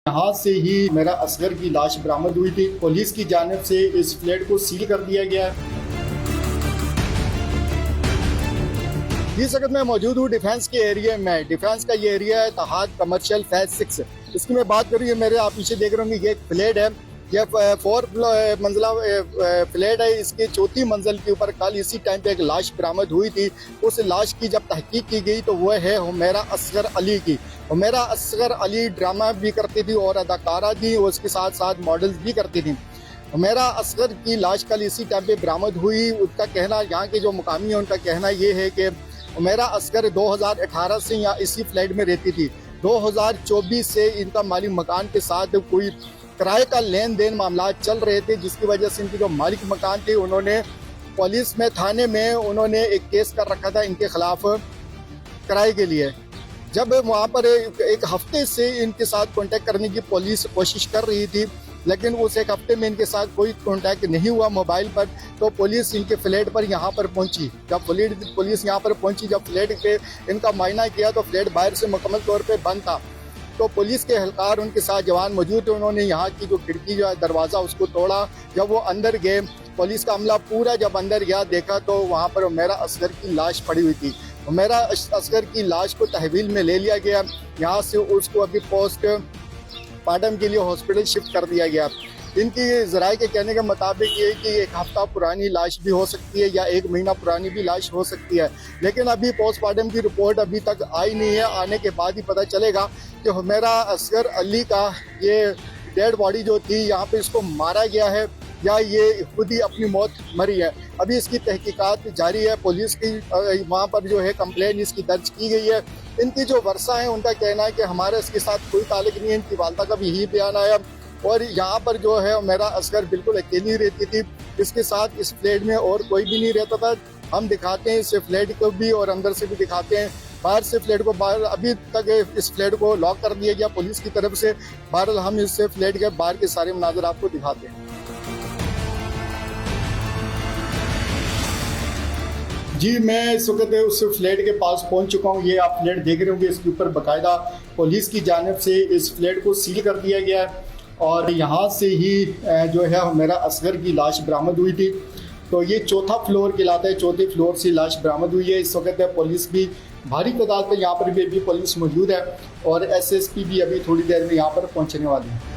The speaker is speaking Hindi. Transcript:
यहाँ से ही मेरा असगर की लाश बरामद हुई थी। पुलिस की जानिब से इस फ्लैट को सील कर दिया गया है। इस वक्त मैं मौजूद हूँ डिफेंस के एरिया में। डिफेंस का ये एरिया है तहाद कमर्शियल फेज 6। इसकी मैं बात करूँ, ये मेरे आप पीछे देख रहे होंगे, ये एक फ्लैट है। यह 4 मंजिला फ्लैट है। इसके चौथी मंजिल के ऊपर कल इसी टाइम पे एक लाश बरामद हुई थी। उस लाश की जब तहकीक की गई तो वह है हुमैरा असगर अली की। हुमैरा असगर अली ड्रामा भी करती थी और अदाकारा थी, उसके साथ साथ मॉडल्स भी करती थी। हुमैरा असगर की लाश कल इसी टाइम पे बरामद हुई। उसका कहना, यहाँ के जो मुकामी है उनका कहना ये है कि हुमैरा असगर 2018 से यहाँ इसी फ्लैट में रहती थी। 2024 से इनका मालिक मकान के साथ कोई किराए का लेन देन मामला चल रहे थे, जिसकी वजह से इनके जो मालिक मकान थे उन्होंने पुलिस में, थाने में उन्होंने एक केस कर रखा था इनके खिलाफ किराए के लिए। जब वहाँ पर एक हफ्ते से इनके साथ कांटेक्ट करने की पुलिस कोशिश कर रही थी, लेकिन उस एक हफ्ते में इनके साथ कोई कांटेक्ट नहीं हुआ मोबाइल पर, तो पुलिस इनके फ्लैट पर यहाँ पर पहुंची। जब पुलिस यहाँ पर पहुंची, जब फ्लैट पे इनका मायना किया तो फ्लैट बाहर से मुकम्मल तौर पे बंद था। तो पुलिस के एहलकार, उनके साथ जवान मौजूद थे, उन्होंने यहाँ की जो खिड़की जो है, दरवाज़ा, उसको तोड़ा। जब वो अंदर गए, पुलिस का अमला पूरा जब अंदर गया, देखा तो वहाँ पर हुमैरा असगर की लाश पड़ी हुई थी। हुमैरा असगर की लाश को तहवील में ले लिया गया। यहाँ से उसको अभी पोस्टमार्टम के लिए हॉस्पिटल शिफ्ट कर दिया गया। इनकी ज़राए के कहने के मुताबिक ये कि एक हफ्ता पुरानी लाश भी हो सकती है या 1 महीना पुरानी भी लाश हो सकती है, लेकिन अभी पोस्टमार्टम की रिपोर्ट अभी तक आई नहीं है। आने के बाद ही पता चलेगा कि हुमैरा असगर अली का ये डेड बॉडी जो थी यहाँ पे इसको मारा गया है या ये खुद ही अपनी मौत मरी है। अभी इसकी तहकीकात जारी है। पुलिस की वहाँ पर जो है कंप्लेन इसकी दर्ज की गई है। इनकी जो वर्षा है उनका कहना है कि हमारा इसके साथ कोई ताल्लुक नहीं है। इनकी वालदा का भी यही बयान आया। और यहाँ पर जो है हुमैरा असगर बिल्कुल अकेली रहती थी। इसके साथ इस फ्लैट में और कोई भी नहीं रहता था। हम दिखाते हैं इस फ्लैट को भी और अंदर से भी दिखाते हैं। बाहर से फ्लैट को बाहर अभी तक इस फ्लैट को लॉक कर दिया गया पुलिस की तरफ से। बहरहाल हम इस फ्लैट के बाहर के सारे मनाज़र आपको दिखाते हैं। जी, मैं इस वक्त उस फ्लैट के पास पहुंच चुका हूं। ये आप फ्लैट देख रहे होंगे, इसके ऊपर बाकायदा पुलिस की जानिब से इस फ्लैट को सील कर दिया गया है और यहाँ से ही जो है हुमैरा असगर की लाश बरामद हुई थी। तो ये चौथा फ्लोर कहलाता है। चौथे फ्लोर से लाश बरामद हुई है। इस वक्त पुलिस भी भारी तादाद में यहाँ पर भी अभी पुलिस मौजूद है और SSP भी अभी थोड़ी देर में यहाँ पर पहुँचने वाली है।